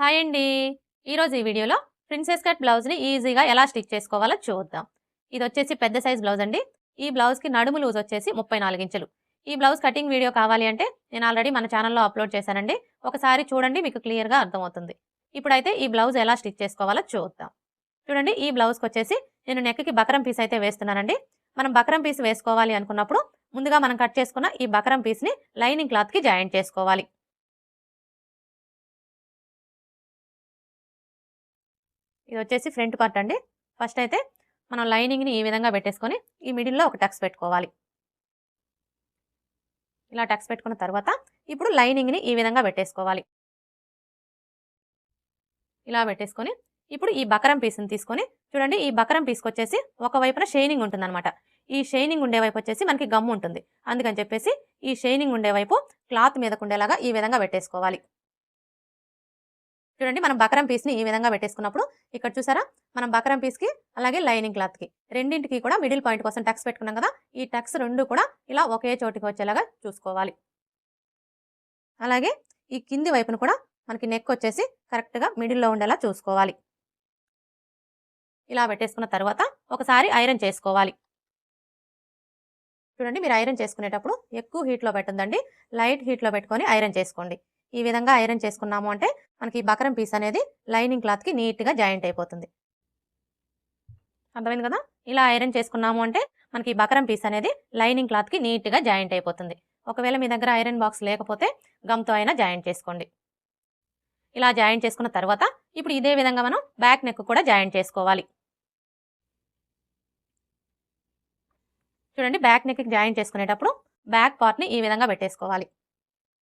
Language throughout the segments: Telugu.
హాయ్ అండి. ఈరోజు ఈ వీడియోలో ప్రిన్సెస్ కట్ బ్లౌజ్‌ని ఈజీగా ఎలా స్టిచ్ చేసుకోవాలో చూద్దాం. ఇదొచ్చేసి పెద్ద సైజ్ బ్లౌజ్ అండి. ఈ బ్లౌజ్‌కి నడుము లూజ్ వచ్చేసి 34 ఇంచులు. ఈ బ్లౌజ్ కటింగ్ వీడియో కావాలి అంటే నేను ఆల్రెడీ మన ఛానల్‌లో అప్లోడ్ చేశానండి. ఒకసారి చూడండి, మీకు క్లియర్‌గా అర్థమవుతుంది. ఇప్పుడైతే ఈ బ్లౌజ్ ఎలా స్టిచ్ చేసుకోవాలో చూద్దాం. చూడండి, ఈ బ్లౌజ్‌కొచ్చేసి నేను నెక్‌కి బకరం పీస్ అయితే వేస్తున్నానండి. మనం బకరం పీస్ వేసుకోవాలి అనుకున్నప్పుడు ముందుగా మనం కట్ చేసుకున్న ఈ బకరం పీస్‌ని లైనింగ్ క్లాత్‌కి జాయింట్ చేసుకోవాలి. ఇది వచ్చేసి ఫ్రంట్ పార్ట్ అండి. ఫస్ట్ అయితే మనం లైనింగ్‌ని ఈ విధంగా పెట్టేసుకొని ఈ మిడిల్‌లో ఒక టక్స్ పెట్టుకోవాలి. ఇలా టక్స్ పెట్టుకున్న తర్వాత ఇప్పుడు లైనింగ్‌ని ఈ విధంగా పెట్టేసుకోవాలి. ఇలా పెట్టేసుకొని ఇప్పుడు ఈ బకరం పీస్‌ని తీసుకొని చూడండి, ఈ బకరం పీస్‌కొచ్చేసి ఒక వైపున షైనింగ్ ఉంటుందన్నమాట. ఈ షైనింగ్ ఉండే వైపు వచ్చేసి మనకి గమ్ ఉంటుంది. అందుకని చెప్పేసి ఈ షైనింగ్ ఉండే వైపు క్లాత్ మీదకుండేలాగా ఈ విధంగా పెట్టేసుకోవాలి. చూడండి, మనం బకరం పీస్‌ని ఈ విధంగా పెట్టేసుకున్నప్పుడు ఇక్కడ చూసారా, మనం బకరం పీస్‌కి అలాగే లైనింగ్ క్లాత్‌కి రెండింటికి కూడా మిడిల్ పాయింట్ కోసం టక్స్ పెట్టుకున్నాం కదా, ఈ టక్స్ 2 కూడా ఇలా ఒకే చోటికి వచ్చేలాగా చూసుకోవాలి. అలాగే ఈ కింది వైపున కూడా మనకి నెక్ వచ్చేసి కరెక్ట్‌గా మిడిల్‌లో ఉండేలా చూసుకోవాలి. ఇలా పెట్టేసుకున్న తర్వాత ఒకసారి ఐరన్ చేసుకోవాలి. చూడండి, మీరు ఐరన్ చేసుకునేటప్పుడు ఎక్కువ హీట్‌లో పెట్టొద్దండి. లైట్ హీట్‌లో పెట్టుకొని ఐరన్ చేసుకోండి. ఈ విధంగా ఐరన్ చేసుకున్నాము అంటే మనకి ఈ బకరం పీస్ అనేది లైనింగ్ క్లాత్‌కి నీట్‌గా జాయింట్ అయిపోతుంది. అర్థమైంది కదా? ఇలా ఐరన్ చేసుకున్నాము అంటే మనకి ఈ బకరం పీస్ అనేది లైనింగ్ క్లాత్‌కి నీట్‌గా జాయింట్ అయిపోతుంది. ఒకవేళ మీ దగ్గర ఐరన్ బాక్స్ లేకపోతే గమ్‌తో అయినా జాయింట్ చేసుకోండి. ఇలా జాయింట్ చేసుకున్న తర్వాత ఇప్పుడు ఇదే విధంగా మనం బ్యాక్ నెక్ కూడా జాయింట్ చేసుకోవాలి. చూడండి, బ్యాక్ నెక్‌కి జాయింట్ చేసుకునేటప్పుడు బ్యాక్ పార్ట్‌ని ఈ విధంగా పెట్టేసుకోవాలి.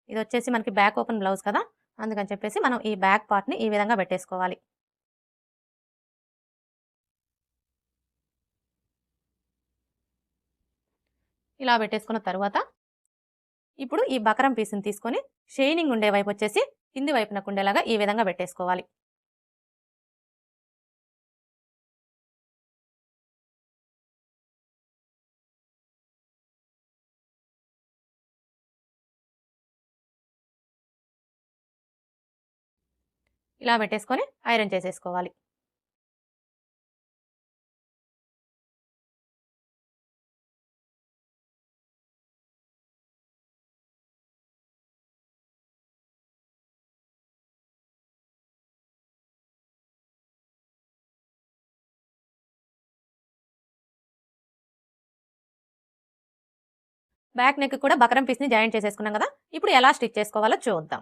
ఇది వచ్చేసి మనకి బ్యాక్ ఓపెన్ బ్లౌజ్ కదా, అందుకని చెప్పేసి మనం ఈ బ్యాక్ పార్ట్‌ని ఈ విధంగా పెట్టేసుకోవాలి. ఇలా పెట్టేసుకున్న తర్వాత ఇప్పుడు ఈ బకరం పీస్‌ని తీసుకొని షైనింగ్ ఉండే వైపు వచ్చేసి కింది వైపునకు ఉండేలాగా ఈ విధంగా పెట్టేసుకోవాలి. ఇలా పెట్టేసుకొని ఐరన్ చేసేసుకోవాలి. బ్యాక్ నెక్ కూడా బకరం పీస్‌ని జాయింట్ చేసేసుకున్నాం కదా, ఇప్పుడు ఎలా స్టిచ్ చేసుకోవాలో చూద్దాం.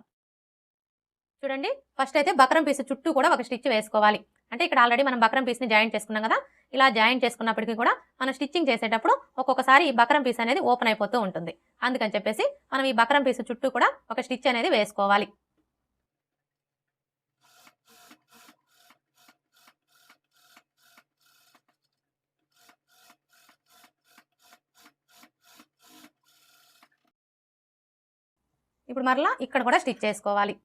చూడండి, ఫస్ట్ అయితే బకరం పీస్ చుట్టూ కూడా ఒక స్టిచ్ వేసుకోవాలి. అంటే ఇక్కడ ఆల్రెడీ మనం బకరం పీస్‌ని జాయింట్ చేసుకున్నాం కదా, ఇలా జాయింట్ చేసుకున్నప్పటికీ కూడా మనం స్టిచ్చింగ్ చేసేటప్పుడు ఒక్కొక్కసారి ఈ బకరం పీస్ అనేది ఓపెన్ అయిపోతూ ఉంటుంది. అందుకని చెప్పేసి మనం ఈ బకరం పీస్ చుట్టూ కూడా ఒక స్టిచ్ అనేది వేసుకోవాలి. ఇప్పుడు మరలా ఇక్కడ కూడా స్టిచ్ చేసుకోవాలి.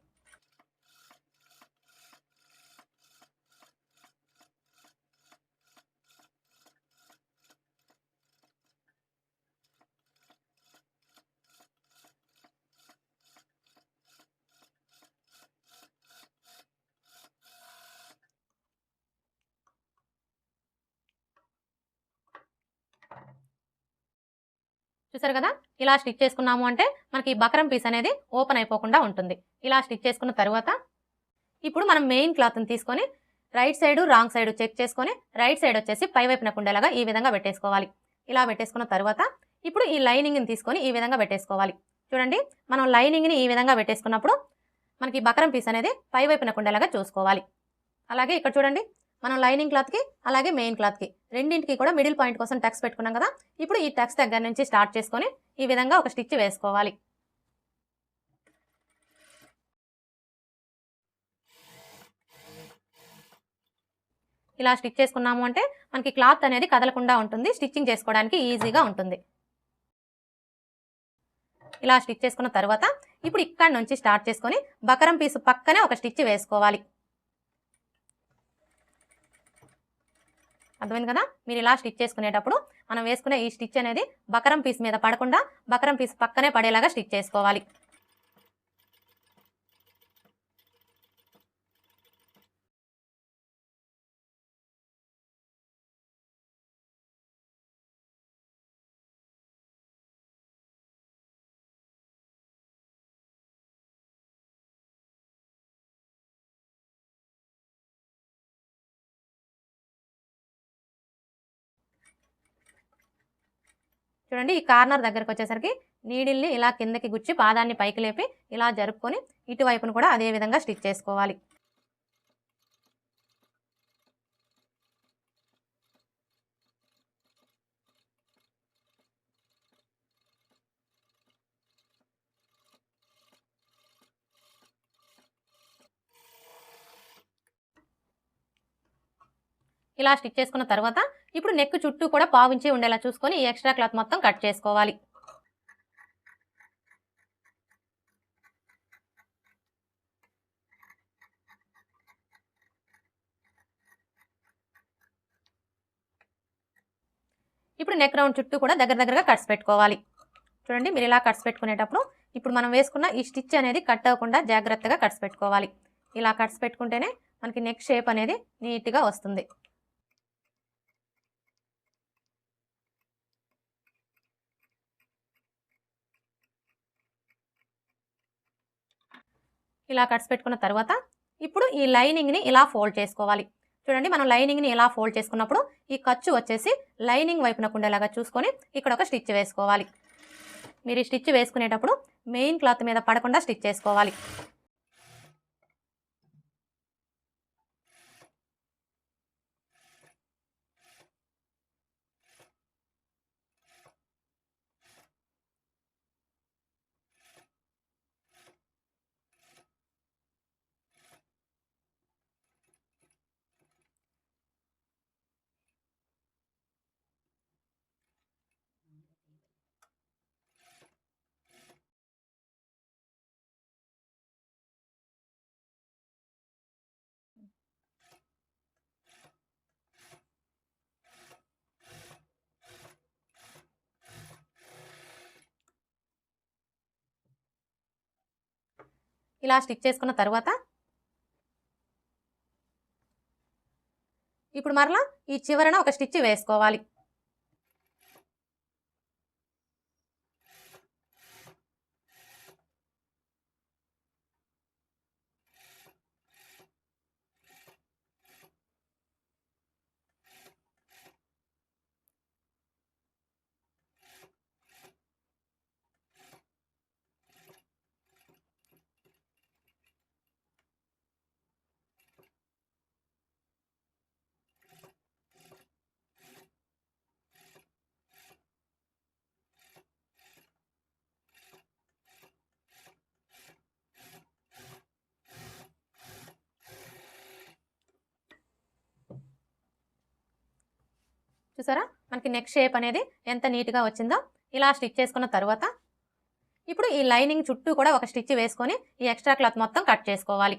చూసారు కదా, ఇలా స్టిచ్ చేసుకున్నాము అంటే మనకి బకరం పీస్ అనేది ఓపెన్ అయిపోకుండా ఉంటుంది. ఇలా స్టిచ్ చేసుకున్న తర్వాత ఇప్పుడు మనం మెయిన్ క్లాత్ని తీసుకొని right side wrong side check చేసుకొని రైట్ సైడ్ వచ్చేసి పై వైపునకు ఉండేలాగా ఈ విధంగా పెట్టేసుకోవాలి. ఇలా పెట్టేసుకున్న తర్వాత ఇప్పుడు ఈ లైనింగ్ని తీసుకొని ఈ విధంగా పెట్టేసుకోవాలి. చూడండి, మనం లైనింగ్ని ఈ విధంగా పెట్టేసుకున్నప్పుడు మనకి బకరం పీస్ అనేది పై వైపునకు ఉండేలాగా చూసుకోవాలి. అలాగే ఇక్కడ చూడండి, మనం లైనింగ్ క్లాత్కి అలాగే మెయిన్ క్లాత్కి రెండింటికి కూడా మిడిల్ పాయింట్ కోసం టక్స్ పెట్టుకున్నాం కదా, ఇప్పుడు ఈ టక్స్ దగ్గర నుంచి స్టార్ట్ చేసుకొని ఈ విధంగా ఒక స్టిచ్ వేసుకోవాలి. ఇలా స్టిచ్ చేసుకున్నాము అంటే మనకి క్లాత్ అనేది కదలకుండా ఉంటుంది, స్టిచ్చింగ్ చేసుకోవడానికి ఈజీగా ఉంటుంది. ఇలా స్టిచ్ చేసుకున్న తర్వాత ఇప్పుడు ఇక్కడ నుంచి స్టార్ట్ చేసుకొని బకరం పీసు పక్కనే ఒక స్టిచ్ వేసుకోవాలి. అర్థమైంది కదా, మీరు ఇలా స్టిచ్ చేసుకునేటప్పుడు మనం వేసుకునే ఈ స్టిచ్ అనేది బకరం పీస్ మీద పడకుండా బకరం పీస్ పక్కనే పడేలాగా స్టిచ్ చేసుకోవాలి. చూడండి ఈ కార్నర్ దగ్గరకు వచ్చేసరికి నీడిల్ని ఇలా కిందకి గుచ్చి పాదాన్ని పైకి లేపి ఇలా జరుపుకొని ఇటువైపును కూడా అదే విధంగా స్టిచ్ చేసుకోవాలి. ఇలా స్టిచ్ చేసుకున్న తర్వాత ఇప్పుడు నెక్ చుట్టూ కూడా పావించి ఉండేలా చూసుకొని ఈ ఎక్స్ట్రా క్లాత్ మొత్తం కట్ చేసుకోవాలి. ఇప్పుడు నెక్ రౌండ్ చుట్టూ కూడా దగ్గరగా కట్స్ పెట్టుకోవాలి. చూడండి మీరు ఇలా కట్స్ పెట్టుకునేటప్పుడు ఇప్పుడు మనం వేసుకున్న ఈ స్టిచ్ అనేది కట్ అవ్వకుండా జాగ్రత్తగా కట్స్ పెట్టుకోవాలి. ఇలా కట్స్ పెట్టుకుంటేనే మనకి నెక్ షేప్ అనేది నీట్గా వస్తుంది. ఇలా కట్స్ పెట్టుకున్న తర్వాత ఇప్పుడు ఈ లైనింగ్ని ఇలా ఫోల్డ్ చేసుకోవాలి. చూడండి మనం లైనింగ్ని ఇలా ఫోల్డ్ చేసుకున్నప్పుడు ఈ ఖర్చు వచ్చేసి లైనింగ్ వైపునకు ఉండేలాగా చూసుకొని ఇక్కడ ఒక స్టిచ్ వేసుకోవాలి. మీరు ఈ స్టిచ్ వేసుకునేటప్పుడు మెయిన్ క్లాత్ మీద పడకుండా స్టిచ్ చేసుకోవాలి. ఇలా స్టిచ్ చేసుకున్న తర్వాత ఇప్పుడు మరలా ఈ చివరన ఒక స్టిచ్ వేసుకోవాలి. చూసారా మనకి నెక్ షేప్ అనేది ఎంత నీట్గా వచ్చిందో. ఇలా స్టిచ్ చేసుకున్న తర్వాత ఇప్పుడు ఈ లైనింగ్ చుట్టూ కూడా ఒక స్టిచ్ వేసుకొని ఈ ఎక్స్ట్రా క్లాత్ మొత్తం కట్ చేసుకోవాలి.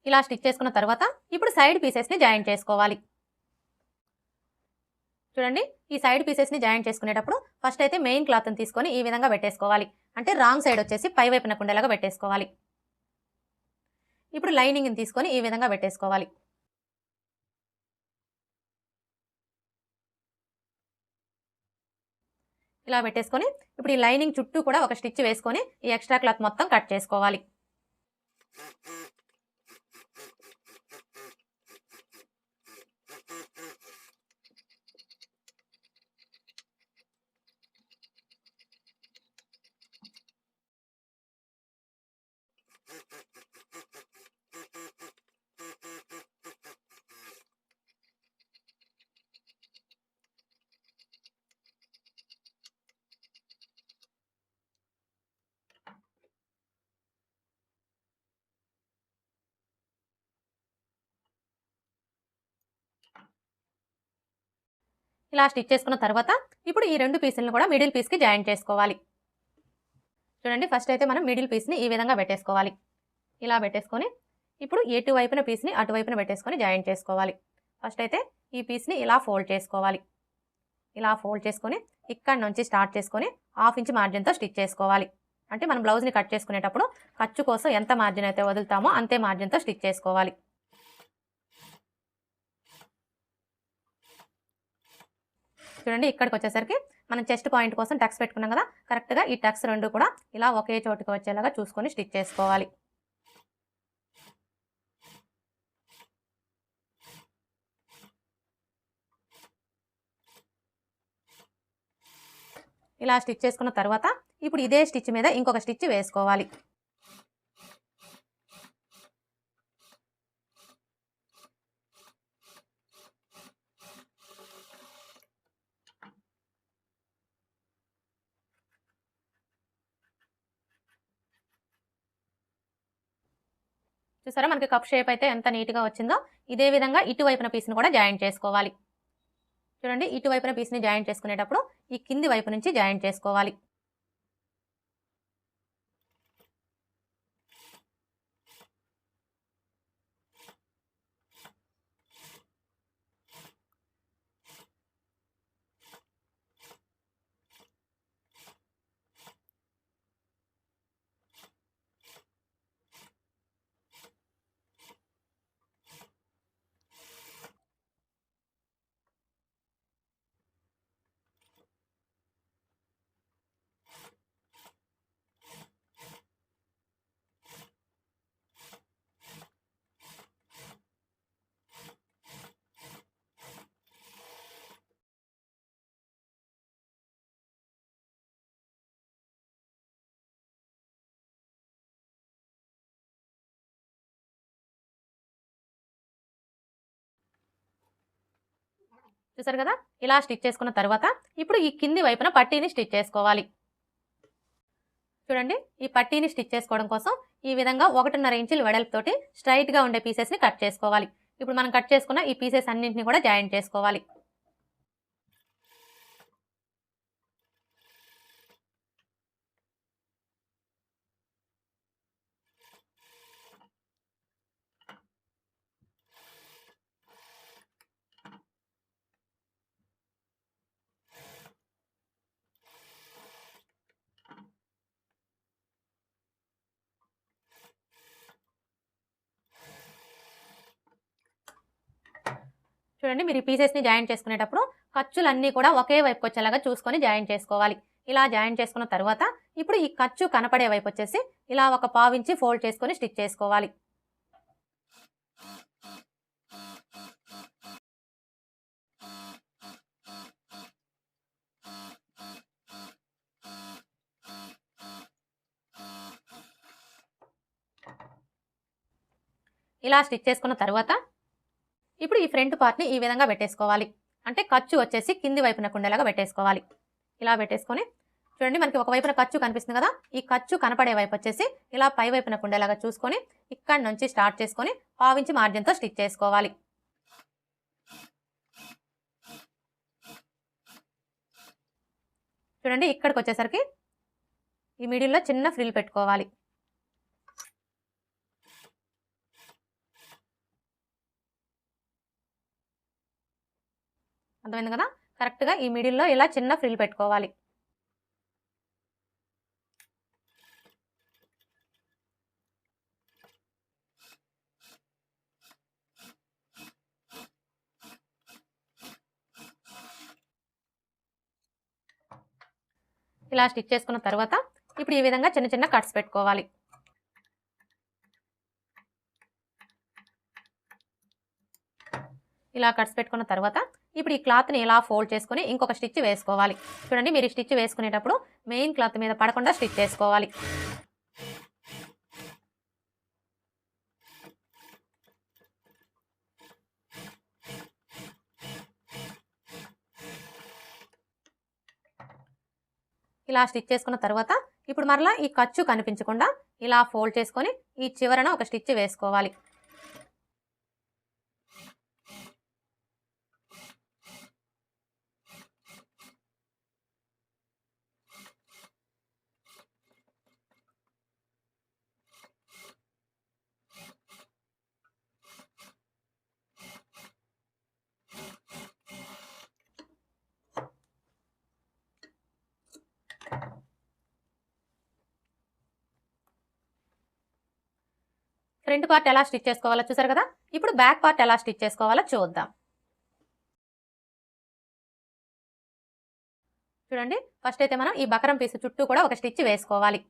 ఇలా స్టిచ్ చేసుకున్న తర్వాత ఇప్పుడు సైడ్ పీసెస్ని జాయిన్ చేసుకోవాలి. చూడండి ఈ సైడ్ పీసెస్ని జాయిన్ చేసుకునేటప్పుడు ఫస్ట్ అయితే మెయిన్ క్లాత్ని తీసుకొని ఈ విధంగా పెట్టేసుకోవాలి. అంటే రాంగ్ సైడ్ వచ్చేసి పై వైపున ఉండేలాగా పెట్టేసుకోవాలి. ఇప్పుడు లైనింగ్ని తీసుకొని ఈ విధంగా పెట్టేసుకోవాలి. ఇలా పెట్టేసుకొని ఇప్పుడు ఈ లైనింగ్ చుట్టూ కూడా ఒక స్టిచ్ వేసుకొని ఈ ఎక్స్ట్రా క్లాత్ మొత్తం కట్ చేసుకోవాలి. ఇలా స్టిచ్ చేసుకున్న తర్వాత ఇప్పుడు ఈ రెండు పీసులను కూడా మిడిల్ పీస్కి జాయిన్ చేసుకోవాలి. చూడండి ఫస్ట్ అయితే మనం మిడిల్ పీస్ని ఈ విధంగా పెట్టేసుకోవాలి. ఇలా పెట్టేసుకొని ఇప్పుడు ఎటువైపున పీస్ని అటువైపున పెట్టేసుకొని జాయిన్ చేసుకోవాలి. ఫస్ట్ అయితే ఈ పీస్ని ఇలా ఫోల్డ్ చేసుకోవాలి. ఇలా ఫోల్డ్ చేసుకొని ఇక్కడ నుంచి స్టార్ట్ చేసుకొని 1/2 ఇంచ్ మార్జిన్తో స్టిచ్ చేసుకోవాలి. అంటే మనం బ్లౌజ్ని కట్ చేసుకునేటప్పుడు ఖర్చు కోసం ఎంత మార్జిన్ అయితే వదులుతామో అంతే మార్జిన్తో స్టిచ్ చేసుకోవాలి. చూడండి ఇక్కడికి వచ్చేసరికి మనం చెస్ట్ పాయింట్ కోసం టక్స్ పెట్టుకున్నాం కదా, కరెక్ట్గా ఈ టక్స్ రెండు కూడా ఇలా ఒకే చోటుకి వచ్చేలాగా చూసుకొని స్టిచ్ చేసుకోవాలి. ఇలా స్టిచ్ చేసుకున్న తర్వాత ఇప్పుడు ఇదే స్టిచ్ మీద ఇంకొక స్టిచ్ వేసుకోవాలి. చూసారా మనకి కప్ షేప్ అయితే ఎంత నీట్గా వచ్చిందో. ఇదే విధంగా ఇటువైపున పీస్ని కూడా జాయింట్ చేసుకోవాలి. చూడండి ఇటువైపున పీస్ని జాయింట్ చేసుకునేటప్పుడు ఈ కింది వైపు నుంచి జాయింట్ చేసుకోవాలి. చూసారు కదా, ఇలా స్టిచ్ చేసుకున్న తర్వాత ఇప్పుడు ఈ కింది వైపున పట్టీని స్టిచ్ చేసుకోవాలి. చూడండి ఈ పట్టీని స్టిచ్ చేసుకోవడం కోసం ఈ విధంగా 1.5 ఇంచుల వెడల్పుతోటి స్ట్రైట్గా ఉండే పీసెస్ని కట్ చేసుకోవాలి. ఇప్పుడు మనం కట్ చేసుకున్న ఈ పీసెస్ అన్నింటిని కూడా జాయింట్ చేసుకోవాలి. చూడండి మీరు ఈ పీసెస్ని జాయింట్ చేసుకునేటప్పుడు ఖర్చులన్నీ కూడా ఒకే వైపు వచ్చేలాగా చూసుకొని జాయింట్ చేసుకోవాలి. ఇలా జాయింట్ చేసుకున్న తర్వాత ఇప్పుడు ఈ ఖర్చు కనపడే వైపు వచ్చేసి ఇలా ఒక పావించి ఫోల్డ్ చేసుకొని స్టిచ్ చేసుకోవాలి. ఇలా స్టిచ్ చేసుకున్న తర్వాత ఇప్పుడు ఈ ఫ్రంట్ పార్ట్ని ఈ విధంగా పెట్టేసుకోవాలి. అంటే ఖర్చు వచ్చేసి కింది వైపునకు ఉండేలాగా పెట్టేసుకోవాలి. ఇలా పెట్టేసుకొని చూడండి మనకి ఒక వైపున ఖర్చు కనిపిస్తుంది కదా, ఈ ఖర్చు కనపడే వైపు వచ్చేసి ఇలా పై వైపునకు ఉండేలాగా చూసుకొని ఇక్కడ నుంచి స్టార్ట్ చేసుకొని పావించి మార్జిన్తో స్టిచ్ చేసుకోవాలి. చూడండి ఇక్కడికి వచ్చేసరికి ఈ మిడిల్లో చిన్న ఫ్రిల్ పెట్టుకోవాలి. అర్థమైంది కదా, కరెక్ట్గా ఈ మిడిల్లో ఇలా చిన్న ఫ్రిల్ పెట్టుకోవాలి. ఇలా స్టిచ్ చేసుకున్న తర్వాత ఇప్పుడు ఈ విధంగా చిన్న చిన్న కట్స్ పెట్టుకోవాలి. ఇలా కట్స్ పెట్టుకున్న తర్వాత ఇప్పుడు ఈ క్లాత్ని ఇలా ఫోల్డ్ చేసుకొని ఇంకొక స్టిచ్ వేసుకోవాలి. చూడండి మీరు ఈ స్టిచ్ వేసుకునేటప్పుడు మెయిన్ క్లాత్ మీద పడకుండా స్టిచ్ చేసుకోవాలి. ఇలా స్టిచ్ చేసుకున్న తర్వాత ఇప్పుడు మరలా ఈ ఖర్చు కనిపించకుండా ఇలా ఫోల్డ్ చేసుకొని ఈ చివరన ఒక స్టిచ్ వేసుకోవాలి. ఫ్రంట్ పార్ట్ ఎలా స్టిచ్ చేసుకోవాలో చూసారు కదా, ఇప్పుడు బ్యాక్ పార్ట్ ఎలా స్టిచ్ చేసుకోవాలో చూద్దాం. చూడండి, ఫస్ట్ అయితే మనం ఈ బకరం పీస్ చుట్టూ కూడా ఒక స్టిచ్ వేసుకోవాలి.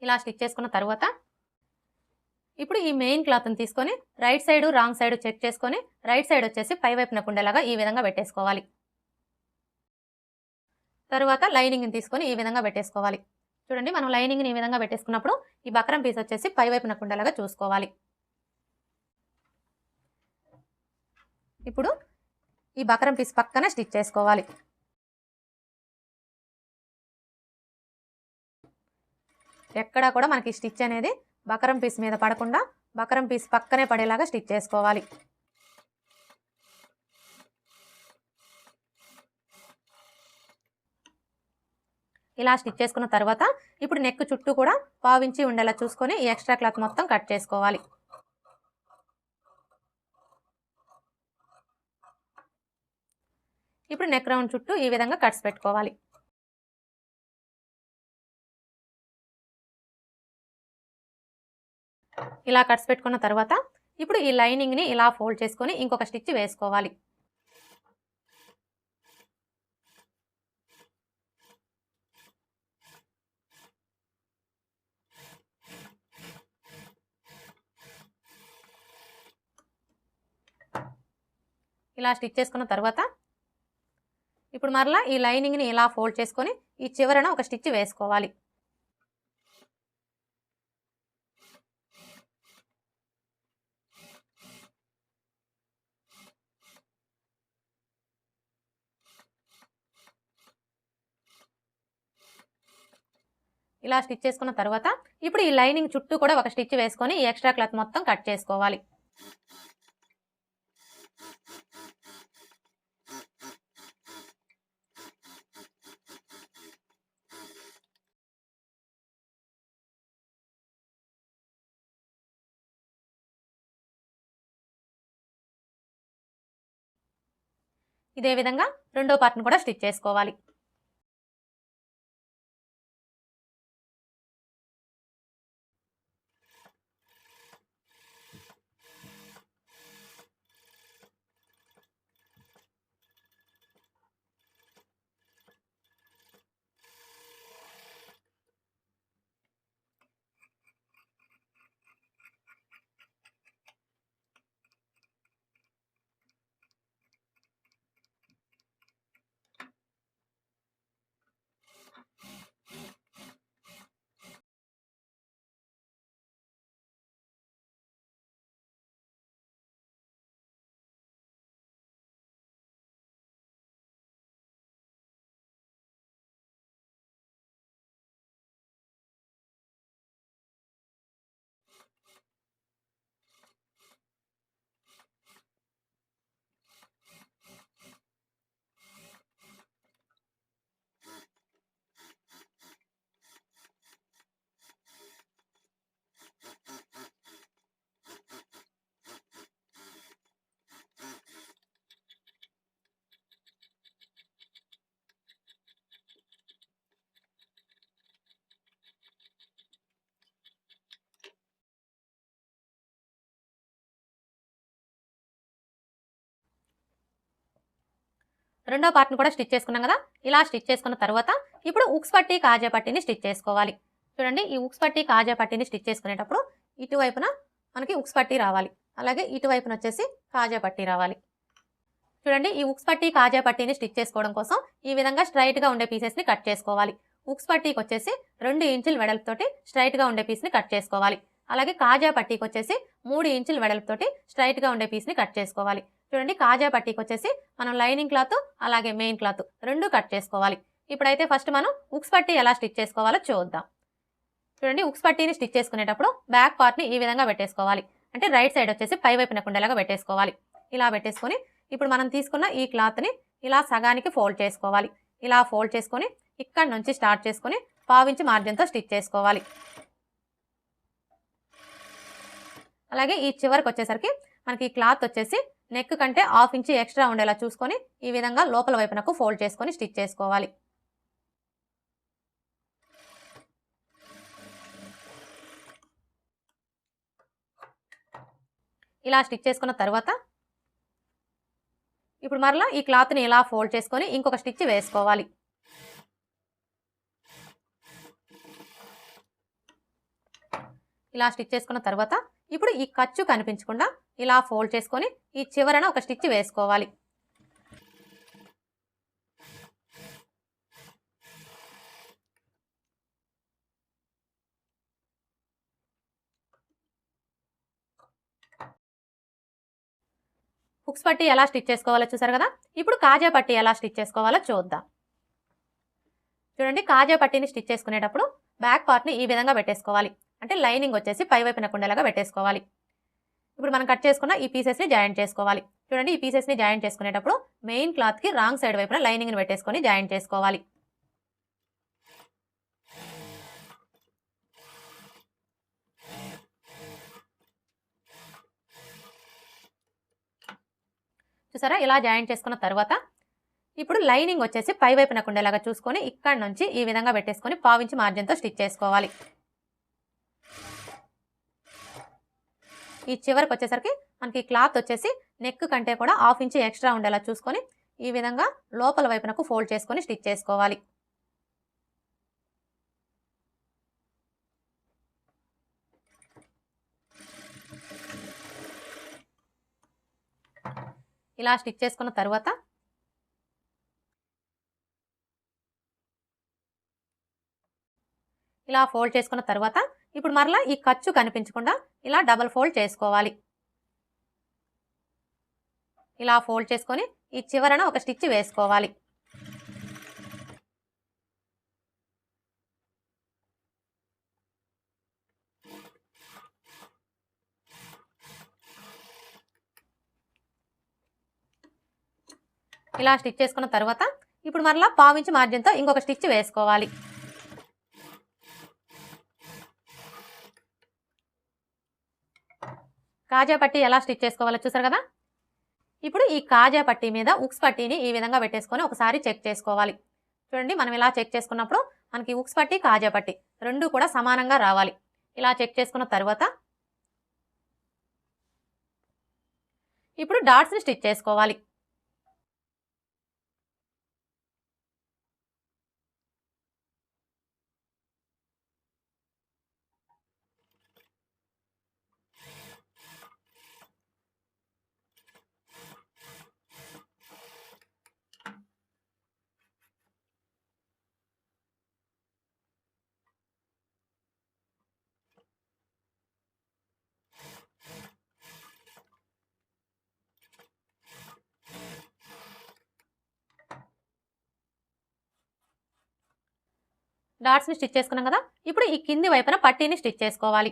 ఇలా స్టిచ్ చేసుకున్న తర్వాత ఇప్పుడు ఈ మెయిన్ క్లాత్ని తీసుకొని right side wrong side check చేసుకొని రైట్ సైడ్ వచ్చేసి పై వైపున కుండేలాగా ఈ విధంగా పెట్టేసుకోవాలి. తర్వాత లైనింగ్ని తీసుకొని ఈ విధంగా పెట్టేసుకోవాలి. చూడండి, మనం లైనింగ్ని ఈ విధంగా పెట్టేసుకున్నప్పుడు ఈ బకరం పీస్ వచ్చేసి పై వైపున కుండేలాగా చూసుకోవాలి. ఇప్పుడు ఈ బకరం పీస్ పక్కన స్టిచ్ చేసుకోవాలి. ఎక్కడా కూడా మనకి స్టిచ్ అనేది బకరం పీస్ మీద పడకుండా బకరం పీస్ పక్కనే పడేలాగా స్టిచ్ చేసుకోవాలి. ఇలా స్టిచ్ చేసుకున్న తర్వాత ఇప్పుడు నెక్ చుట్టూ కూడా 1/2 ఇంచి ఉండేలా చూసుకొని ఈ ఎక్స్ట్రా క్లాత్ మొత్తం కట్ చేసుకోవాలి. ఇప్పుడు నెక్ రౌండ్ చుట్టూ ఈ విధంగా కట్స్ పెట్టుకోవాలి. ఇలా కట్స్ పెట్టుకున్న తర్వాత ఇప్పుడు ఈ లైనింగ్ని ఇలా ఫోల్డ్ చేసుకొని ఇంకొక స్టిచ్ వేసుకోవాలి. ఇలా స్టిచ్ చేసుకున్న తర్వాత ఇప్పుడు మరలా ఈ లైనింగ్ని ఇలా ఫోల్డ్ చేసుకొని ఈ చివరన ఒక స్టిచ్ వేసుకోవాలి. ఇలా స్టిచ్ చేసుకున్న తర్వాత ఇప్పుడు ఈ లైనింగ్ చుట్టూ కూడా ఒక స్టిచ్ వేసుకొని ఈ ఎక్స్ట్రా క్లాత్ మొత్తం కట్ చేసుకోవాలి. ఇదే విధంగా రెండో పార్ట్ను కూడా స్టిచ్ చేసుకోవాలి. రెండో పార్ట్ని కూడా స్టిచ్ చేసుకున్నాం కదా. ఇలా స్టిచ్ చేసుకున్న తర్వాత ఇప్పుడు ఉక్స్ పట్టి కాజా పట్టీని స్టిచ్ చేసుకోవాలి. చూడండి, ఈ ఉక్స్ పట్టి కాజా పట్టీని స్టిచ్ చేసుకునేటప్పుడు ఇటువైపున మనకి ఉక్స్ పట్టి రావాలి, అలాగే ఇటువైపున వచ్చేసి కాజా పట్టి రావాలి. చూడండి, ఈ ఉక్స్ పట్టి కాజా పట్టీని స్టిచ్ చేసుకోవడం కోసం ఈ విధంగా స్ట్రైట్గా ఉండే పీసెస్ని కట్ చేసుకోవాలి. ఉక్స్ పట్టీకి వచ్చేసి 2 ఇంచుల వెడల్పుతోటి స్ట్రైట్గా ఉండే పీస్ని కట్ చేసుకోవాలి. అలాగే కాజా పట్టీకి వచ్చేసి 3 ఇంచుల వెడల్పుతోటి స్ట్రైట్గా ఉండే పీస్ని కట్ చేసుకోవాలి. చూడండి, కాజా పట్టీకి వచ్చేసి మనం లైనింగ్ క్లాత్ అలాగే మెయిన్ క్లాత్ రెండు కట్ చేసుకోవాలి. ఇప్పుడైతే ఫస్ట్ మనం ఉక్స్ పట్టీ ఎలా స్టిచ్ చేసుకోవాలో చూద్దాం. చూడండి, ఉక్స్ పట్టీని స్టిచ్ చేసుకునేటప్పుడు బ్యాక్ పార్ట్ని ఈ విధంగా పెట్టేసుకోవాలి. అంటే రైట్ సైడ్ వచ్చేసి పై వైపున కుండేలాగా పెట్టేసుకోవాలి. ఇలా పెట్టేసుకొని ఇప్పుడు మనం తీసుకున్న ఈ క్లాత్ని ఇలా సగానికి ఫోల్డ్ చేసుకోవాలి. ఇలా ఫోల్డ్ చేసుకొని ఇక్కడ నుంచి స్టార్ట్ చేసుకొని పావించి మార్జిన్తో స్టిచ్ చేసుకోవాలి. అలాగే ఈ చివరికి వచ్చేసరికి మనకి ఈ క్లాత్ వచ్చేసి నెక్ కంటే 1/2 ఇంచ్ ఎక్స్ట్రా ఉండేలా చూసుకొని ఈ విధంగా లోపల వైపునకు ఫోల్డ్ చేసుకొని స్టిచ్ చేసుకోవాలి. ఇలా స్టిచ్ చేసుకున్న తర్వాత ఇప్పుడు మరలా ఈ క్లాత్ని ఇలా ఫోల్డ్ చేసుకొని ఇంకొక స్టిచ్ వేసుకోవాలి. ఇలా స్టిచ్ చేసుకున్న తర్వాత ఇప్పుడు ఈ ఖర్చు కనిపించకుండా ఇలా ఫోల్డ్ చేసుకొని ఈ చివరన ఒక స్టిచ్ వేసుకోవాలి. హుక్స్ పట్టి ఎలా స్టిచ్ చేసుకోవాలో చూసారు కదా. ఇప్పుడు కాజా పట్టి ఎలా స్టిచ్ చేసుకోవాలో చూద్దాం. చూడండి, కాజా పట్టీని స్టిచ్ చేసుకునేటప్పుడు బ్యాక్ పార్ట్ని ఈ విధంగా పెట్టేసుకోవాలి. అంటే లైనింగ్ వచ్చేసి పై వైపున ఉండేలాగా పెట్టేసుకోవాలి. ఇప్పుడు మనం కట్ చేసుకున్న ఈ పీసెస్ని జాయింట్ చేసుకోవాలి. చూడండి, ఈ పీసెస్ని జాయింట్ చేసుకునేటప్పుడు మెయిన్ క్లాత్కి రాంగ్ సైడ్ వైపున లైనింగ్ని పెట్టేసుకొని జాయింట్ చేసుకోవాలి. చూసారా, ఇలా జాయింట్ చేసుకున్న తర్వాత ఇప్పుడు లైనింగ్ వచ్చేసి పై వైపున ఉండేలాగా చూసుకొని ఇక్కడ నుంచి ఈ విధంగా పెట్టేసుకొని 1/2 ఇంచ్ మార్జిన్తో స్టిచ్ చేసుకోవాలి. ఈ చివరికి వచ్చేసరికి మనకి క్లాత్ వచ్చేసి నెక్ కంటే కూడా 1/2 ఇంచ్ ఎక్స్ట్రా ఉండేలా చూసుకొని ఈ విధంగా లోపల వైపునకు ఫోల్డ్ చేసుకొని స్టిచ్ చేసుకోవాలి. ఇలా స్టిచ్ చేసుకున్న తర్వాత ఇలా ఫోల్డ్ చేసుకున్న తర్వాత ఇప్పుడు మరలా ఈ ఖర్చు కనిపించకుండా ఇలా డబల్ ఫోల్డ్ చేసుకోవాలి. ఇలా ఫోల్డ్ చేసుకొని ఈ చివరన ఒక స్టిచ్ వేసుకోవాలి. ఇలా స్టిచ్ చేసుకున్న తర్వాత ఇప్పుడు మరలా 1/2 ఇంచ్ మార్జిన్తో ఇంకొక స్టిచ్ వేసుకోవాలి. కాజా పట్టీ ఎలా స్టిచ్ చేసుకోవాలో చూసారు కదా. ఇప్పుడు ఈ కాజా పట్టీ మీద ఉక్స్ పట్టీని ఈ విధంగా పెట్టేసుకొని ఒకసారి చెక్ చేసుకోవాలి. చూడండి, మనం ఇలా చెక్ చేసుకున్నప్పుడు మనకి ఉక్స్ పట్టీ కాజా పట్టీ రెండు కూడా సమానంగా రావాలి. ఇలా చెక్ చేసుకున్న తర్వాత ఇప్పుడు డాట్స్ని స్టిచ్ చేసుకోవాలి. డాట్స్ని స్టిచ్ చేసుకున్నాం కదా. ఇప్పుడు ఈ కింది వైపున పట్టీని స్టిచ్ చేసుకోవాలి.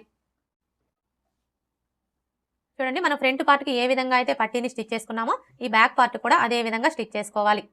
చూడండి, మన ఫ్రంట్ పార్ట్కి ఏ విధంగా అయితే పట్టీని స్టిచ్ చేసుకున్నామో ఈ బ్యాక్ పార్ట్ కూడా అదే విధంగా స్టిచ్ చేసుకోవాలి.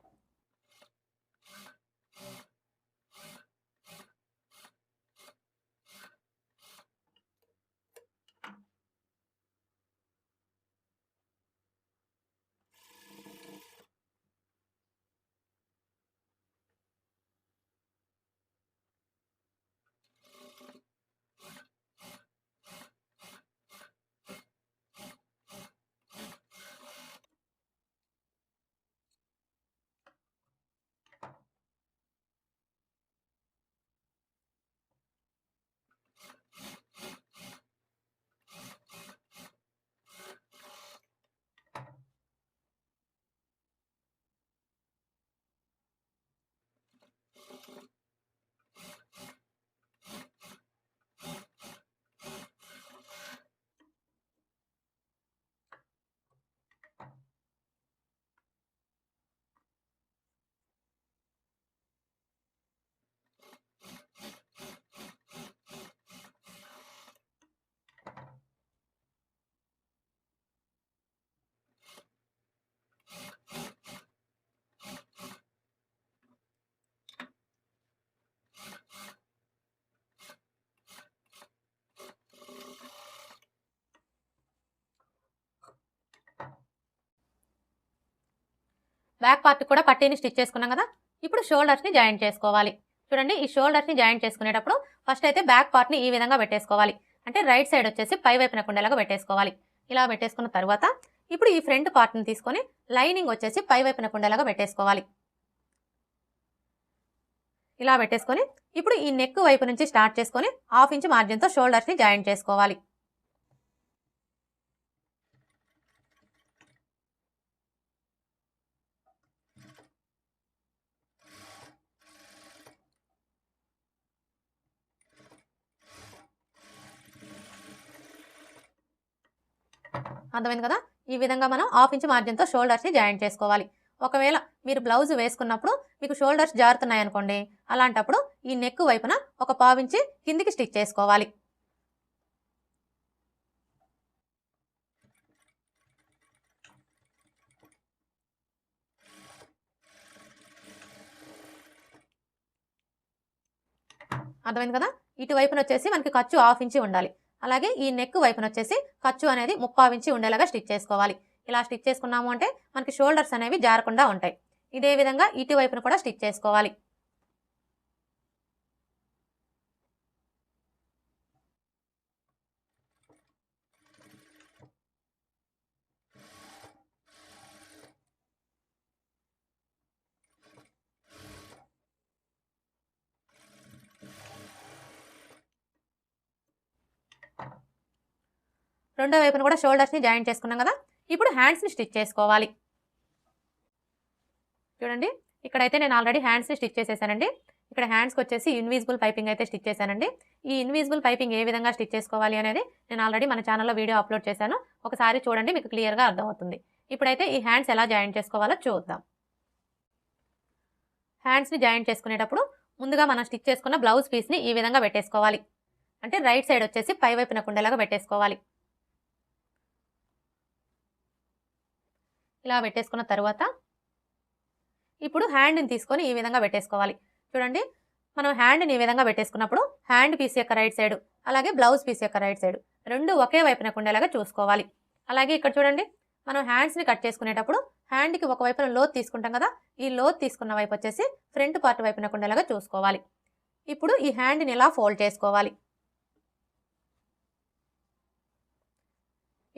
బ్యాక్ పార్ట్ కూడా పట్టీని స్టిచ్ చేసుకున్నాం కదా. ఇప్పుడు షోల్డర్స్ని జాయింట్ చేసుకోవాలి. చూడండి, ఈ షోల్డర్స్ని జాయింట్ చేసుకునేటప్పుడు ఫస్ట్ అయితే బ్యాక్ పార్ట్ని ఈ విధంగా పెట్టేసుకోవాలి. అంటే రైట్ సైడ్ వచ్చేసి పై వైపున ఉండేలాగా పెట్టేసుకోవాలి. ఇలా పెట్టేసుకున్న తర్వాత ఇప్పుడు ఈ ఫ్రంట్ పార్ట్ని తీసుకొని లైనింగ్ వచ్చేసి పై వైపున ఉండేలాగా పెట్టేసుకోవాలి. ఇలా పెట్టేసుకొని ఇప్పుడు ఈ నెక్ వైపు నుంచి స్టార్ట్ చేసుకొని 1/2 ఇంచ్ మార్జిన్తో షోల్డర్స్ని జాయింట్ చేసుకోవాలి. అర్థమైంది కదా. ఈ విధంగా మనం 1/2 ఇంచ్ మార్జిన్తో షోల్డర్స్ని జాయింట్ చేసుకోవాలి. ఒకవేళ మీరు బ్లౌజ్ వేసుకున్నప్పుడు మీకు షోల్డర్స్ జారుతున్నాయి అనుకోండి, అలాంటప్పుడు ఈ నెక్ వైపున ఒక 1/4 ఇంచ్ కిందికి స్టిచ్ చేసుకోవాలి. అర్థమైంది కదా. ఇటువైపున వచ్చేసి మనకి ఖర్చు 1/2 ఇంచ్ ఉండాలి. అలాగే ఈ నెక్ వైపున వచ్చేసి ఖర్చు అనేది 3/4 ఇంచ్ ఉండేలాగా స్టిచ్ చేసుకోవాలి. ఇలా స్టిచ్ చేసుకున్నాము అంటే మనకి షోల్డర్స్ అనేవి జారకుండా ఉంటాయి. ఇదే విధంగా ఇటువైపున కూడా స్టిచ్ చేసుకోవాలి. రెండో వైపున కూడా షోల్డర్స్ని జాయింట్ చేసుకున్నాం కదా. ఇప్పుడు హ్యాండ్స్ని స్టిచ్ చేసుకోవాలి. చూడండి, ఇక్కడైతే నేను ఆల్రెడీ హ్యాండ్స్ని స్టిచ్ చేసేసానండి. ఇక్కడ హ్యాండ్స్కి వచ్చేసి ఇన్విజిబుల్ పైపింగ్ అయితే స్టిచ్ చేశానండి. ఈ ఇన్విజిబుల్ పైపింగ్ ఏ విధంగా స్టిచ్ చేసుకోవాలి అనేది నేను ఆల్రెడీ మన ఛానల్లో వీడియో అప్లోడ్ చేశాను. ఒకసారి చూడండి, మీకు క్లియర్గా అర్థమవుతుంది. ఇప్పుడైతే ఈ హ్యాండ్స్ ఎలా జాయింట్ చేసుకోవాలో చూద్దాం. హ్యాండ్స్ని జాయింట్ చేసుకునేటప్పుడు ముందుగా మనం స్టిచ్ చేసుకున్న బ్లౌజ్ పీస్ని ఈ విధంగా పెట్టేసుకోవాలి. అంటే రైట్ సైడ్ వచ్చేసి పై వైపున ఉండేలాగా పెట్టేసుకోవాలి. ఇలా పెట్టేసుకున్న తర్వాత ఇప్పుడు హ్యాండ్ని తీసుకొని ఈ విధంగా పెట్టేసుకోవాలి. చూడండి, మనం హ్యాండ్ని ఈ విధంగా పెట్టేసుకున్నప్పుడు హ్యాండ్ పీస్ యొక్క రైట్ సైడ్ అలాగే బ్లౌజ్ పీస్ యొక్క రైట్ సైడ్ రెండు ఒకే వైపున ఉండేలాగా చూసుకోవాలి. అలాగే ఇక్కడ చూడండి, మనం హ్యాండ్స్ని కట్ చేసుకునేటప్పుడు హ్యాండ్కి ఒక వైపున లోత్ తీసుకుంటాం కదా, ఈ లోత్ తీసుకున్న వైపు వచ్చేసి ఫ్రంట్ పార్ట్ వైపున ఉండేలాగా చూసుకోవాలి. ఇప్పుడు ఈ హ్యాండ్ని ఇలా ఫోల్డ్ చేసుకోవాలి.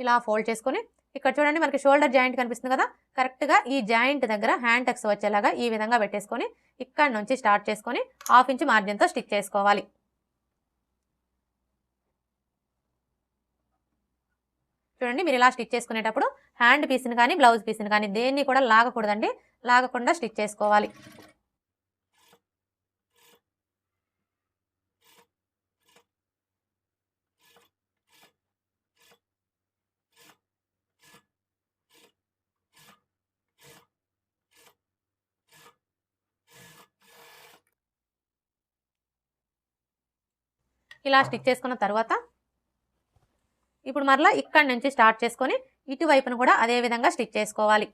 ఇలా ఫోల్డ్ చేసుకొని ఇక్కడ చూడండి, మనకి షోల్డర్ జాయింట్ కనిపిస్తుంది కదా, కరెక్ట్గా ఈ జాయింట్ దగ్గర హ్యాండ్ టక్స్ వచ్చేలాగా ఈ విధంగా పెట్టేసుకొని ఇక్కడ నుంచి స్టార్ట్ చేసుకొని 1/2 ఇంచ్ మార్జిన్తో స్టిచ్ చేసుకోవాలి. చూడండి, మీరు ఇలా స్టిచ్ చేసుకునేటప్పుడు హ్యాండ్ పీస్ని కానీ బ్లౌజ్ పీస్ని కానీ దేన్ని కూడా లాగకూడదండి. లాగకుండా స్టిచ్ చేసుకోవాలి. ఇలా స్టిచ్ చేసుకున్న తర్వాత ఇప్పుడు మరలా ఇక్కడ నుంచి స్టార్ట్ చేసుకొని ఇటువైపును కూడా అదే విధంగా స్టిచ్ చేసుకోవాలి.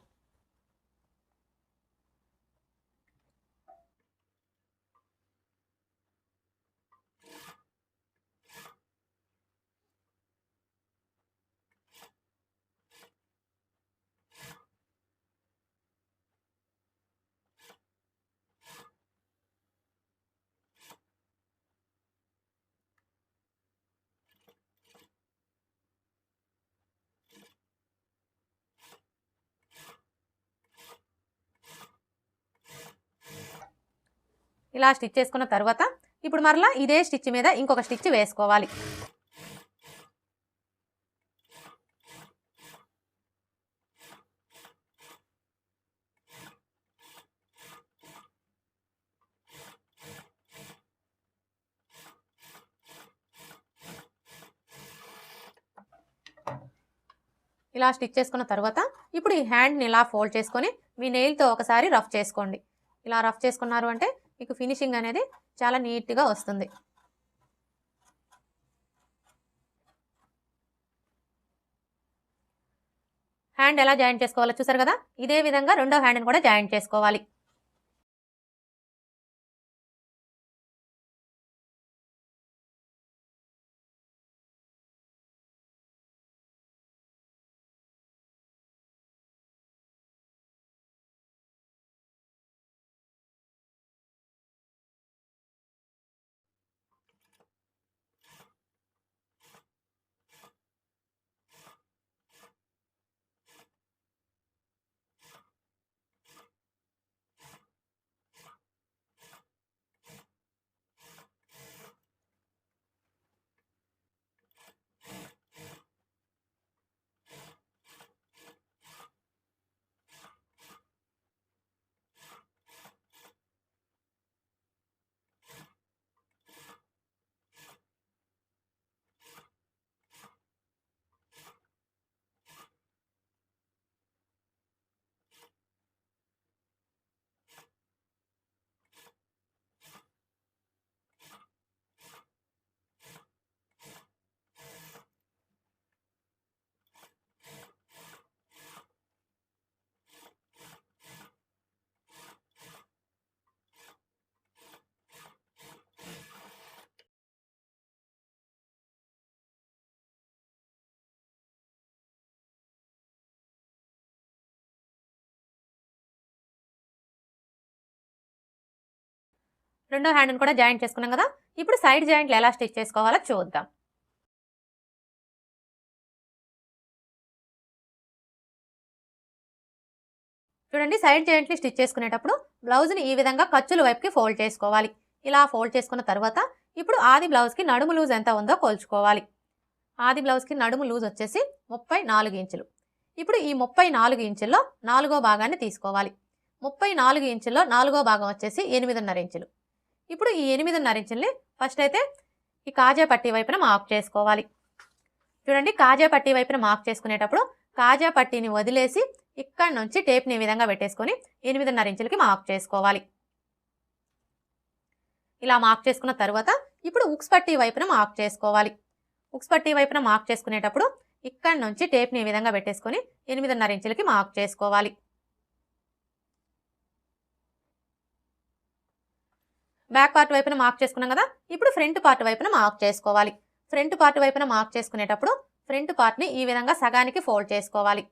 ఇలా స్టిచ్ చేసుకున్న తర్వాత ఇప్పుడు మరలా ఇదే స్టిచ్ మీద ఇంకొక స్టిచ్ వేసుకోవాలి. ఇలా స్టిచ్ చేసుకున్న తర్వాత ఇప్పుడు ఈ హ్యాండ్ని ఇలా ఫోల్డ్ చేసుకొని మీ నెయిల్తో ఒకసారి రఫ్ చేసుకోండి. ఇలా రఫ్ చేసుకున్నారు అంటే మీకు ఫినిషింగ్ అనేది చాలా నీట్గా వస్తుంది. హ్యాండ్ ఎలా జాయింట్ చేసుకోవాలో చూసారు కదా, ఇదే విధంగా రెండో హ్యాండ్ని కూడా జాయింట్ చేసుకోవాలి. రెండో హ్యాండ్ని కూడా జాయింట్ చేసుకున్నాం కదా. ఇప్పుడు సైడ్ జాయింట్లు ఎలా స్టిచ్ చేసుకోవాలో చూద్దాం. చూడండి, సైడ్ జాయింట్ని స్టిచ్ చేసుకునేటప్పుడు బ్లౌజ్ని ఈ విధంగా ఖర్చుల వైపుకి ఫోల్డ్ చేసుకోవాలి. ఇలా ఫోల్డ్ చేసుకున్న తర్వాత ఇప్పుడు ఆది బ్లౌజ్కి నడుము లూజ్ ఎంత ఉందో కొలుచుకోవాలి. ఆది బ్లౌజ్కి నడుము లూజ్ వచ్చేసి 34 ఇంచులు. ఇప్పుడు ఈ 34 ఇంచుల్లో 4వ భాగాన్ని తీసుకోవాలి. 34 ఇంచుల్లో 4వ భాగం వచ్చేసి 8.5 ఇంచులు. ఇప్పుడు ఈ 8.5 ఇంచుల్ని ఫస్ట్ అయితే ఈ కాజా పట్టీ వైపున మార్క్ చేసుకోవాలి. చూడండి, కాజా పట్టీ వైపున మార్క్ చేసుకునేటప్పుడు కాజా పట్టీని వదిలేసి ఇక్కడ నుంచి టేప్ని ఈ విధంగా పెట్టేసుకొని 8.5 ఇంచులకి మార్క్ చేసుకోవాలి. ఇలా మార్క్ చేసుకున్న తర్వాత ఇప్పుడు ఉక్స్ పట్టీ వైపున మార్క్ చేసుకోవాలి. ఉక్స్ పట్టీ వైపున మార్క్ చేసుకునేటప్పుడు ఇక్కడ నుంచి టేప్ని ఈ విధంగా పెట్టేసుకొని 8.5 ఇంచులకి మార్క్ చేసుకోవాలి. బ్యాక్ పార్ట్ వైపున మార్క్ చేసుకున్నాం కదా. ఇప్పుడు ఫ్రంట్ పార్ట్ వైపున మార్క్ చేసుకోవాలి. ఫ్రంట్ పార్ట్ వైపున మార్క్ చేసుకునేటప్పుడు ఫ్రంట్ పార్ట్ని ఈ విధంగా సగానికి ఫోల్డ్ చేసుకోవాలి.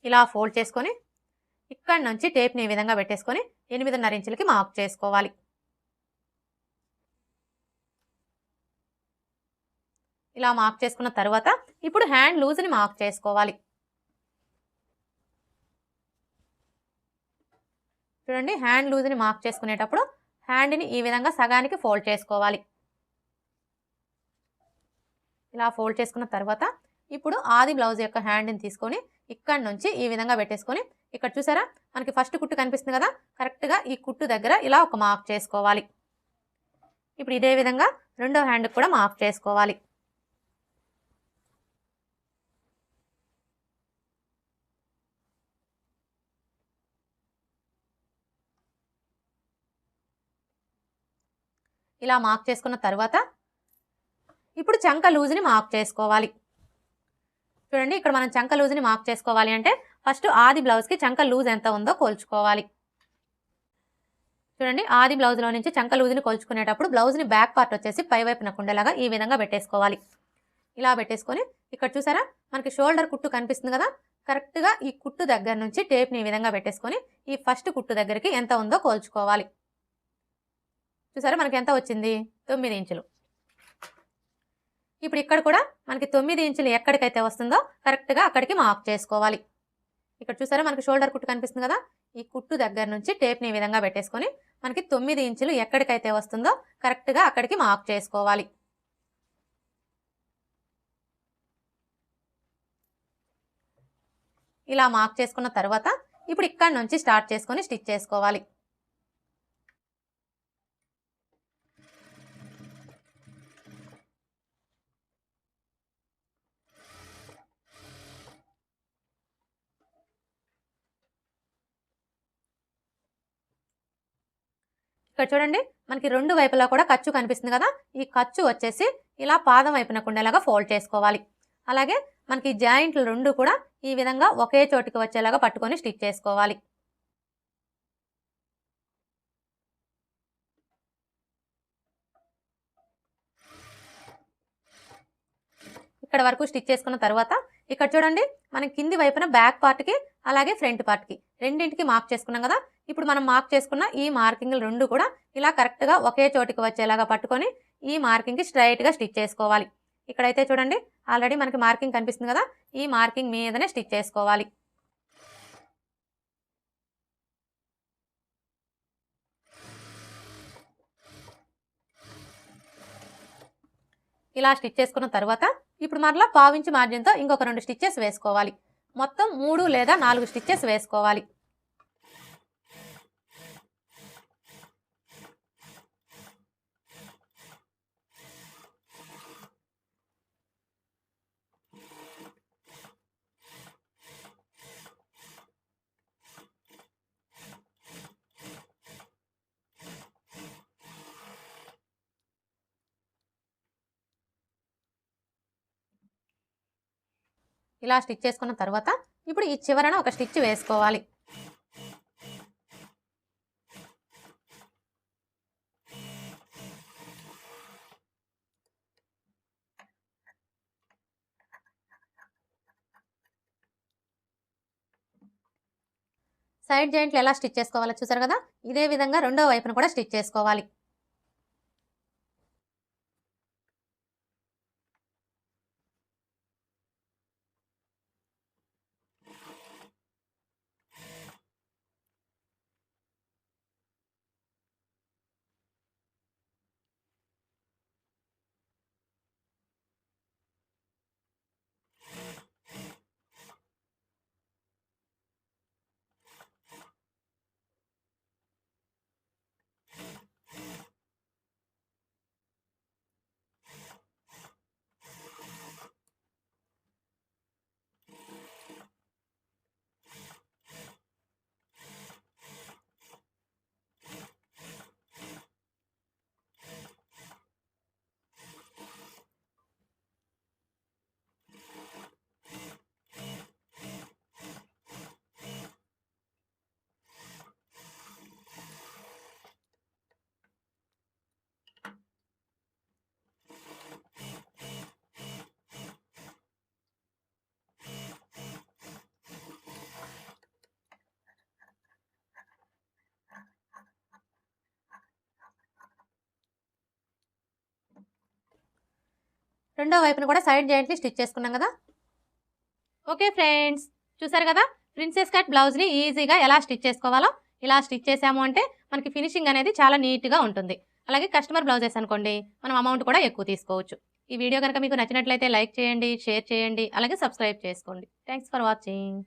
ఇలా ఫోల్డ్ చేసుకొని ఇక్కడ నుంచి టేప్ని ఈ విధంగా పెట్టేసుకొని 8.5 ఇంచులకి మార్క్ చేసుకోవాలి. ఇలా మార్క్ చేసుకున్న తర్వాత ఇప్పుడు హ్యాండ్ లూజ్ని మార్క్ చేసుకోవాలి. చూడండి, హ్యాండ్ లూజ్ని మార్క్ చేసుకునేటప్పుడు హ్యాండ్ని ఈ విధంగా సగానికి ఫోల్డ్ చేసుకోవాలి. ఇలా ఫోల్డ్ చేసుకున్న తర్వాత ఇప్పుడు ఆది బ్లౌజ్ యొక్క హ్యాండ్ని తీసుకొని ఇక్కడ నుంచి ఈ విధంగా పెట్టేసుకొని ఇక్కడ చూసారా, మనకి ఫస్ట్ కుట్టు కనిపిస్తుంది కదా, కరెక్ట్గా ఈ కుట్టు దగ్గర ఇలా ఒక మార్క్ చేసుకోవాలి. ఇప్పుడు ఇదే విధంగా రెండో హ్యాండ్కి కూడా మార్క్ చేసుకోవాలి. ఇలా మార్క్ చేసుకున్న తర్వాత ఇప్పుడు చంక లూజ్ని మార్క్ చేసుకోవాలి. చూడండి, ఇక్కడ మనం చంక లూజ్ని మార్క్ చేసుకోవాలి అంటే ఫస్ట్ ఆది బ్లౌజ్కి చంక లూజ్ ఎంత ఉందో కొలుచుకోవాలి. చూడండి, ఆది బ్లౌజ్లో నుంచి చంక లూజ్ని కొలుచుకునేటప్పుడు బ్లౌజ్ని బ్యాక్ పార్ట్ వచ్చేసి పై వైపున కుండేలాగా ఈ విధంగా పెట్టేసుకోవాలి. ఇలా పెట్టేసుకొని ఇక్కడ చూసారా, మనకి షోల్డర్ కుట్టు కనిపిస్తుంది కదా, కరెక్ట్గా ఈ కుట్టు దగ్గర నుంచి టేప్ని ఈ విధంగా పెట్టేసుకొని ఈ ఫస్ట్ కుట్టు దగ్గరికి ఎంత ఉందో కొలుచుకోవాలి. చూసారా, మనకి ఎంత వచ్చింది? 9 ఇంచులు. ఇప్పుడు ఇక్కడ కూడా మనకి 9 ఇంచులు ఎక్కడికైతే వస్తుందో కరెక్ట్గా అక్కడికి మార్క్ చేసుకోవాలి. ఇక్కడ చూసారా, మనకి షోల్డర్ కుట్టు కనిపిస్తుంది కదా, ఈ కుట్టు దగ్గర నుంచి టేప్ని ఈ విధంగా పెట్టేసుకొని మనకి 9 ఇంచులు ఎక్కడికైతే వస్తుందో కరెక్ట్గా అక్కడికి మార్క్ చేసుకోవాలి. ఇలా మార్క్ చేసుకున్న తర్వాత ఇప్పుడు ఇక్కడ నుంచి స్టార్ట్ చేసుకొని స్టిచ్ చేసుకోవాలి. ఇక్కడ చూడండి, మనకి రెండు వైపులా కూడా ఖర్చు కనిపిస్తుంది కదా, ఈ ఖర్చు వచ్చేసి ఇలా పాదం వైపున కుండేలాగా ఫోల్డ్ చేసుకోవాలి. అలాగే మనకి జాయింట్లు రెండు కూడా ఈ విధంగా ఒకే చోటికి వచ్చేలాగా పట్టుకొని స్టిచ్ చేసుకోవాలి. ఇక్కడ వరకు స్టిచ్ చేసుకున్న తర్వాత ఇక్కడ చూడండి, మనం కింది వైపున బ్యాక్ పార్ట్కి అలాగే ఫ్రంట్ పార్ట్కి రెండింటికి మార్క్ చేసుకున్నాం కదా. ఇప్పుడు మనం మార్క్ చేసుకున్న ఈ మార్కింగ్లు రెండు కూడా ఇలా కరెక్ట్గా ఒకే చోటికి వచ్చేలాగా పట్టుకొని ఈ మార్కింగ్కి స్ట్రైట్గా స్టిచ్ చేసుకోవాలి. ఇక్కడైతే చూడండి, ఆల్రెడీ మనకి మార్కింగ్ కనిపిస్తుంది కదా, ఈ మార్కింగ్ మీదనే స్టిచ్ చేసుకోవాలి. ఇలా స్టిచ్ చేసుకున్న తర్వాత ఇప్పుడు మరలా పావించి మార్జిన్తో ఇంకొక 2 స్టిచ్చెస్ వేసుకోవాలి. మొత్తం 3 లేదా 4 స్టిచ్చెస్ వేసుకోవాలి. ఇలా స్టిచ్ చేసుకున్న తర్వాత ఇప్పుడు ఈ చివరన ఒక స్టిచ్ వేసుకోవాలి. సైడ్ జాయింట్లు ఎలా స్టిచ్ చేసుకోవాలో చూసారు కదా, ఇదే విధంగా రెండో వైపును కూడా స్టిచ్ చేసుకోవాలి. రెండో వైపును కూడా సైడ్ జాయింట్ని స్టిచ్ చేసుకున్నాం కదా. ఓకే ఫ్రెండ్స్, చూసారు కదా ప్రిన్సెస్ కట్ బ్లౌజ్ని ఈజీగా ఎలా స్టిచ్ చేసుకోవాలో. ఇలా స్టిచ్ చేసాము అంటే మనకి ఫినిషింగ్ అనేది చాలా నీట్గా ఉంటుంది. అలాగే కస్టమర్ బ్లౌజెస్ అనుకోండి, మనం అమౌంట్ కూడా ఎక్కువ తీసుకోవచ్చు. ఈ వీడియో కనుక మీకు నచ్చినట్లయితే లైక్ చేయండి, షేర్ చేయండి, అలాగే సబ్స్క్రైబ్ చేసుకోండి. Thanks for watching.